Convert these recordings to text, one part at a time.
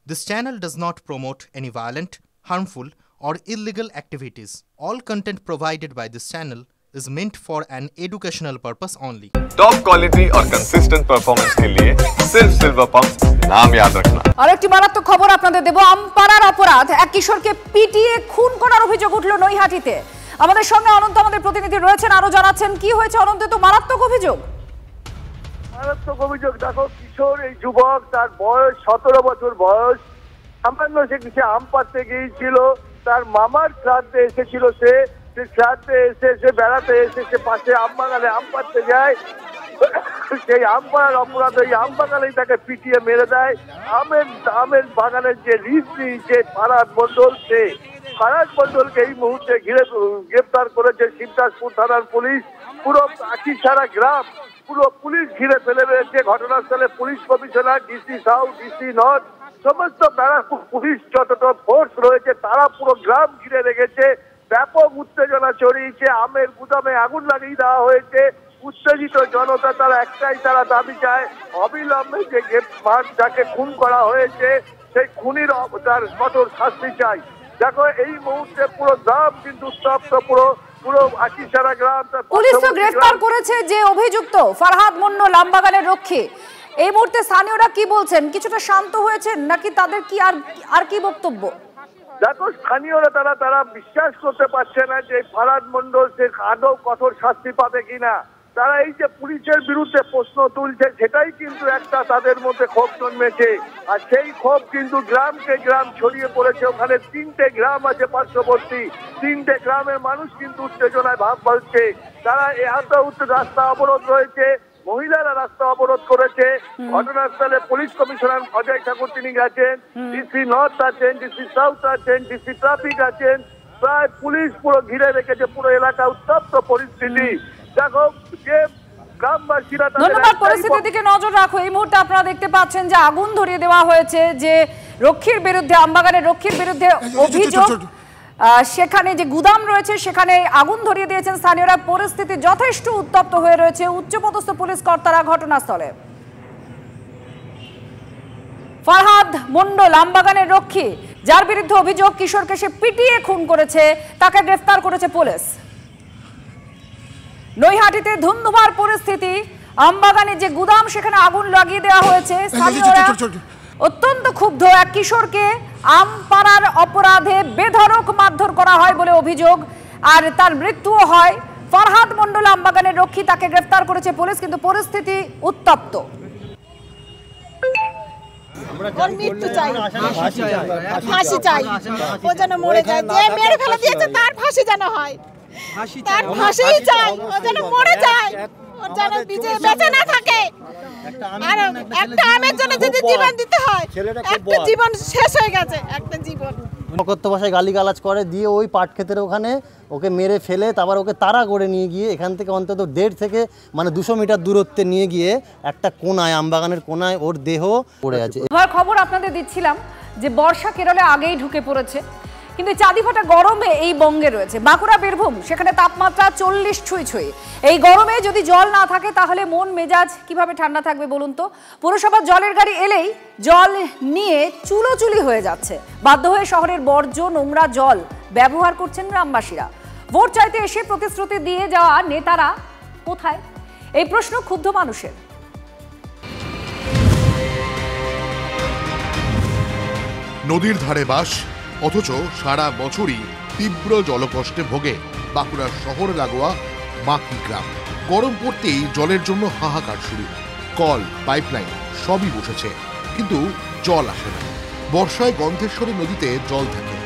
This channel does not promote any violent, harmful, or illegal activities. All content provided by this channel is meant for an educational purpose only. Top quality और consistent performance के लिए सिर्फ silver pump नाम याद रखना। আরেকটি মারাত্মক খবর আপনাদের দেব। আমপাড়ার অপরাধ, এক কিশোরকে পিটিয়ে খুন করার অভিযোগ উঠল নৈহাটিতে। আমাদের সঙ্গে অনন্ত আমাদের প্রতিনিধি রয়েছেন, আরো জানাচ্ছেন কি হয়েছে অনন্ত। তো মারাত্মক অভিযোগ। দেখো, কিশোর এই যুবক, তার বয়স 17 বছর বয়স। সামান্য সে কিছু আম পাড়তে গিয়েছিল, তার মামার শ্রাদ্ধে এসেছিল। সে শ্রাদ্ধে এসে সে বেড়াতে এসে সে পাশে আম বাগানে আম পাড়তে যায়। সেই আম পাড়ার অপরাধ ওই আম বাগানেই তাকে পিটিয়ে মেরে দেয়। আমের বাগানের যে ঋষি, যে ফারাদ মন্ডল, সে ফারাদ মন্ডলকে এই মুহূর্তে গ্রেফতার করেছে শিবদাসপুর থানার পুলিশ। পুরো আকিছাড়া গ্রাম পুরো পুলিশ ঘিরে ফেলে রয়েছে। ঘটনাস্থলে police commissioner, DC south, DC north, সমস্ত ব্যারাকপুর পুলিশ যতটা ফোর্স রয়েছে তারা পুরো গ্রাম ঘিরে রেখেছে। ব্যাপক উত্তেজনা ছড়িয়েছে। আমের গুদামে আগুন লাগিয়ে দেওয়া হয়েছে। উত্তেজিত জনতা তারা দাবি চায় অবিলম্বে যে যাকে খুন করা হয়েছে সেই খুনির তার কঠোর শাস্তি চাই। দেখো, এই মুহূর্তে পুরো গ্রাম কিন্তু উত্তপ্ত। পুরো আকিছাড়া গ্রাম। পুলিশ তো গ্রেফতার করেছে যে অভিযুক্ত ফারহাদ মন্ডল, আমবাগানের রক্ষী। এই মুহূর্তে স্থানীয়রা কি বলছেন? কিছুটা শান্ত হয়েছেন নাকি তাদের কি আর কি বক্তব্য? দেখো, স্থানীয়রা তারা বিশ্বাস করতে পারছে না যে ফারহাদ মন্ডল সে আদৌ কঠোর শাস্তি পাবে কিনা। তারা এই যে পুলিশের বিরুদ্ধে প্রশ্ন তুলছে সেটাই কিন্তু একটা তাদের মধ্যে ক্ষোভ জন্মেছে। আর সেই ক্ষোভ কিন্তু গ্রামকে গ্রাম ছড়িয়ে পড়েছে। ওখানে 3টে গ্রাম আছে পার্শ্ববর্তী। 3টে গ্রামের মানুষ কিন্তু উত্তেজনায় ভাব বলছে। তারা রাস্তা অবরোধ রয়েছে, মহিলারা রাস্তা অবরোধ করেছে। ঘটনাস্থলে পুলিশ কমিশনার অজয় ঠাকুর তিনি গেছেন, ডিসি নর্থ আছেন, ডিসি সাউথ আছেন, ডিসি ট্রাফিক আছেন। প্রায় পুলিশ পুরো ঘিরে রেখেছে পুরো এলাকা, উত্তপ্ত পরিস্থিতি। দেখো, যে গ্রামবাসীরা ধন্যবাদ। পরিস্থিতির দিকে নজর রাখো। এই মুহূর্তে আপনারা দেখতে পাচ্ছেন যে আগুন ধরিয়ে দেওয়া হয়েছে যে রক্ষীর বিরুদ্ধে, আমবাগানের রক্ষীর বিরুদ্ধে অভিযোগ। সেখানে যে গুদাম রয়েছে সেখানে আগুন ধরিয়ে দিয়েছেন স্থানীয়রা। পরিস্থিতি যথেষ্ট উত্তপ্ত হয়ে রয়েছে। উচ্চপদস্থ পুলিশ কর্তারা ঘটনাস্থলে। ফারহাদ মন্ডল, আমবাগানের রক্ষী, যার বিরুদ্ধে অভিযোগ কিশোরকে সে পিটিয়ে খুন করেছে, তাকে গ্রেফতার করেছে পুলিশ। নৈহাটিতে ধুন্ধুমার পরিস্থিতি। আমবাগানে যে গুদাম সেখানে আগুন লাগিয়ে দেওয়া হয়েছে। স্থানীয়রা অত্যন্ত ক্ষুব্ধ। এক কিশোরকে আম পাড়ার অপরাধে বেধড়ক মারধর করা হয় বলে অভিযোগ, আর তার মৃত্যুও হয়। ফারহাদ মন্ডল, আমবাগানের রক্ষী, তাকে গ্রেফতার করেছে পুলিশ, কিন্তু পরিস্থিতি উত্তপ্ত। মৃত্যু চাই, ফাঁসি চাই, ও যেন মরে যায়। যে মেরে ফেলে দিয়েছে তার ফাঁসি যেন হয়, তার ফাঁসি চাই। ও যেন মরে যায়, ও যেন বেঁচে না থাকে। আর একটা আমের জন্য যদি জীবন দিতে হয়, একটা জীবন শেষ হয়ে গেছে, একটা জীবন। নকত্য ভাষায় গালিগালাজ করে দিয়ে ওই পাট ক্ষেতের ওখানে ওকে মেরে ফেলে তারপর ওকে তাড়া করে নিয়ে গিয়ে এখান থেকে অন্তত 1.5 থেকে 200 মিটার দূরত্বে নিয়ে গিয়ে একটা কোনায়, আমবাগানের কোনায় ওর দেহ পড়ে আছে। এবার খবর আপনাদের দিচ্ছিলাম যে বর্ষা কেরলে আগেই ঢুকে পড়েছে, কিন্তু চাঁদিফাটা গরমে এই বঙ্গে রয়েছে। বাঁকুড়া, বীরভূম, সেখানে তাপমাত্রা 40 ছুঁই। এই গরমে যদি জল না থাকে তাহলে মন মেজাজ কিভাবে ঠান্ডা থাকবে বলুন তো? পুরসভার জলের গাড়ি এলেই জল নিয়ে চুলোচুলি হয়ে যাচ্ছে। বাধ্য হয়ে শহরের বর্জ্য নোংরা জল ব্যবহার করছেন গ্রামবাসীরা। ভোট চাইতে এসে প্রতিশ্রুতি দিয়ে যাওয়া নেতারা কোথায়? এই প্রশ্ন ক্ষুব্ধ মানুষের। নদীর ধারে বাস, অথচ সারা বছরই তীব্র জলকষ্টে ভোগে বাঁকুড়ার শহর লাগোয়া মাকি গ্রাম। গরম পড়তেই জলের জন্য হাহাকার শুরু। কল, পাইপলাইন সবই বসেছে, কিন্তু জল আসে না। বর্ষায় গন্ধেশ্বরী নদীতে জল থাকে,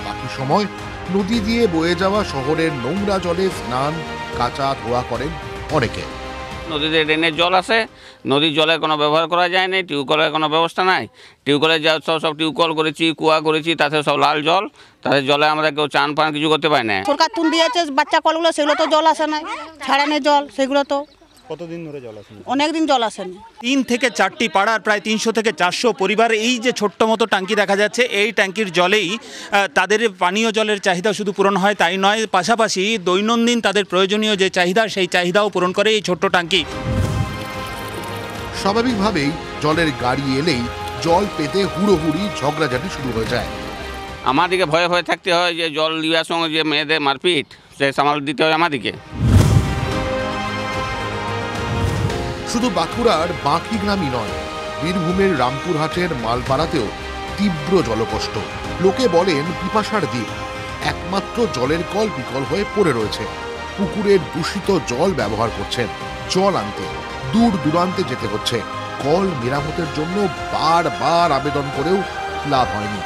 বাকি সময় নদী দিয়ে বয়ে যাওয়া শহরের নোংরা জলে স্নান, কাচা ধোয়া করেন অনেকে। নদীতে ড্রেনের জল আসে, নদীর জলের কোনো ব্যবহার করা যায় না। টিউবওয়েলের কোনো ব্যবস্থা নাই। টিউবওয়েলে যা সব টিউবওয়েল করেছি, কুয়া করেছি, তাতে সব লাল জল। তাদের জলে আমরা কেউ চান পান কিছু করতে পারি না। সরকার তুল দিয়েছে বাচ্চা কলগুলো, সেগুলো তো জল আসে না। ছাড়ানোর জল, সেগুলো তো কতদিন ধরে জল আসেনি? অনেকদিন জল আসেনি। 3 থেকে 4টি পাড়ার প্রায় 300 থেকে 400 পরিবার এই যে ছোট্ট মতো ট্যাঙ্কি দেখা যাচ্ছে, এই ট্যাঙ্কির জলেই তাদের পানীয় জলের চাহিদা শুধু পূরণ হয় তাই নয়, পাশাপাশি দৈনন্দিন তাদের প্রয়োজনীয় যে চাহিদা সেই চাহিদাও পূরণ করে এই ছোট্ট ট্যাঙ্কি। স্বাভাবিকভাবেই জলের গাড়ি এলেই জল পেতে হুড়োহুড়ি ঝগড়াঝাটি শুরু হয়ে যায়। আমাদেরকে ভয়ে ভয়ে থাকতে হয় যে জল লিওয়ার সঙ্গে যে মেয়েদের মারপিট সে সামাল দিতে হয় আমাদেরকে। শুধু বাঁকুড়ার বাঁকি গ্রামই নয়, বীরভূমের রামপুরহাটের মালপাড়াতেও তীব্র জলকষ্ট। লোকে বলেন পিপাসার দিন, একমাত্র জলের কল বিকল হয়ে পড়ে রয়েছে। পুকুরের দূষিত জল ব্যবহার করছেন, জল আনতে দূর দূরান্তে যেতে হচ্ছে। কল মেরামতের জন্য বারবার আবেদন করেও লাভ হয়নি।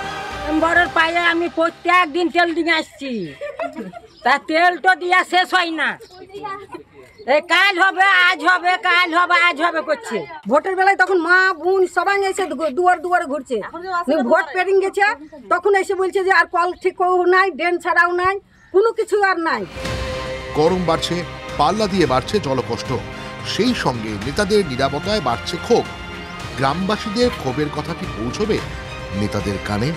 বড়ের পায়ে আমি প্রত্যেক দিন তেল দিয়ে আসছি, তা তেল তো দিয়া শেষ হয় না। কাল হবে আজ হবে, কাল হবে আজ হবে করছে। ভোটের বেলায় তখন মা বোন সবাই এসে দুয়ার দুয়ারে ঘুরছে, ভোট পেরিং গেছে তখন এসে বলছে যে আর কল ঠিক নাই, ড্রেন ছাড়াও নাই, কোনো কিছু আর নাই। গরম বাড়ছে, পাল্লা দিয়ে বাড়ছে জলকষ্ট, সেই সঙ্গে নেতাদের নিরাপত্তায় বাড়ছে ক্ষোভ। গ্রামবাসীদের ক্ষোভের কথা কি পৌঁছবে নেতাদের কানে?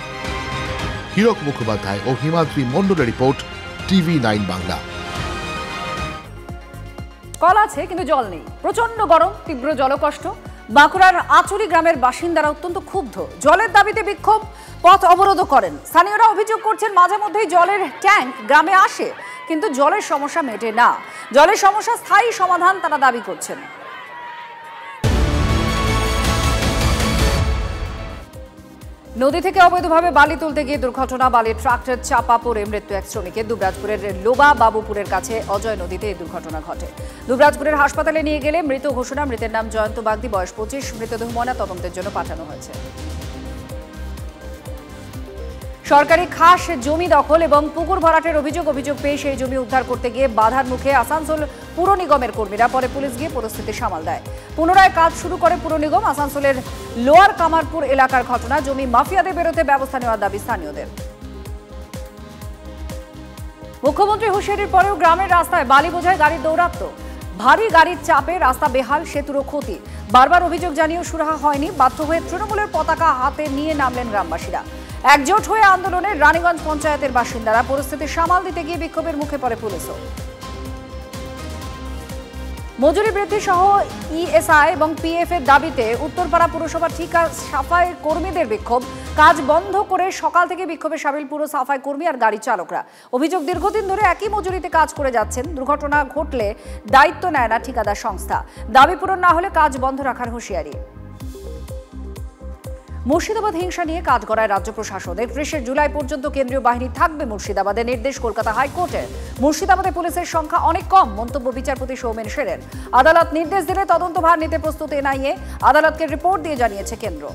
হীরক মুখোপাধ্যায় ও হিমাদ্রি মণ্ডলের রিপোর্ট, TV9 বাংলা। কল আছে কিন্তু জল নেই, প্রচন্ড গরম, তীব্র জলকষ্ট। বাঁকুড়ার আচুরি গ্রামের বাসিন্দারা অত্যন্ত ক্ষুব্ধ, জলের দাবিতে বিক্ষোভ, পথ অবরোধ করেন। স্থানীয়রা অভিযোগ করছেন মাঝে মধ্যেই জলের ট্যাঙ্ক গ্রামে আসে কিন্তু জলের সমস্যা মেটে না। জলের সমস্যা স্থায়ী সমাধান তারা দাবি করছেন। নদী থেকে অবৈধভাবে বালি তুলতে গিয়ে দুর্ঘটনা, বালির ট্রাক্টর চাপা পড়ে মৃত্যু এক শ্রমিকের। দুবরাজপুরের লোবা বাবুপুরের কাছে অজয় নদীতে এই দুর্ঘটনা ঘটে। দুবরাজপুরের হাসপাতালে নিয়ে গেলে মৃত ঘোষণা। মৃতের নাম জয়ন্ত বাগদি, বয়স 25। মৃতদেহ ময়না তদন্তের জন্য পাঠানো হয়েছে। সরকারি খাস জমি দখল এবং পুকুর ভরাটের অভিযোগ পেয়ে সেই জমি উদ্ধার করতে গিয়ে বাধার মুখে আসানসোল পুর নিগমের কর্মীরা। পরে পুলিশ গিয়ে পরিস্থিতি সামাল দেয়। পুনরায় কাজ শুরু করে পুর নিগম। আসানসোলের লোয়ার কামারপুর এলাকার ঘটনা, জমি মাফিয়াদের বিরুদ্ধে ব্যবস্থা নেওয়ার দাবি স্থানীয়দের। মুখ্যমন্ত্রী হুঁশিয়ারির পরেও গ্রামের রাস্তায় বালি বোঝায় গাড়ির দৌরাত্ম্য। ভারী গাড়ির চাপে রাস্তা বেহাল, সেতুরও ক্ষতি। বারবার অভিযোগ জানিয়েও সুরাহা হয়নি। বাধ্য হয়ে তৃণমূলের পতাকা হাতে নিয়ে নামলেন গ্রামবাসীরা। একজোট হয়ে আন্দোলনে রানীগঞ্জ পঞ্চায়েতের বাসিন্দারা। পরিস্থিতি সামাল দিতে গিয়ে বিক্ষোভের মুখে পড়ে পুলিশও। মজুরি বৃদ্ধি সহ ইএসআই এবং পিএফ এর দাবিতে উত্তরপাড়া পুরসভা ঠিকা সাফাই কর্মীদের বিক্ষোভ। কাজ বন্ধ করে সকাল থেকে বিক্ষোভে সামিল পুরো সাফাই কর্মী আর গাড়ি চালকরা। অভিযোগ, দীর্ঘদিন ধরে একই মজুরিতে কাজ করে যাচ্ছেন। দুর্ঘটনা ঘটলে দায়িত্ব নেয় না ঠিকাদার সংস্থা। দাবি পূরণ না হলে কাজ বন্ধ রাখার হুঁশিয়ারি। মুর্শিদাবাদ হিংসা নিয়ে কাজ করায় রাজ্য প্রশাসন। 31 জুলাই পর্যন্ত কেন্দ্রীয় বাহিনী থাকবে মুর্শিদাবাদে, নির্দেশ কলকাতা হাইকোর্টের। মুর্শিদাবাদে পুলিশের সংখ্যা অনেক কম, মন্তব্য বিচারপতি সৌমেন সেনের। আদালত নির্দেশ দিলে তদন্তভার নিতে প্রস্তুত এনআইএ। আদালতকে রিপোর্ট দিয়ে জানিয়েছে কেন্দ্র।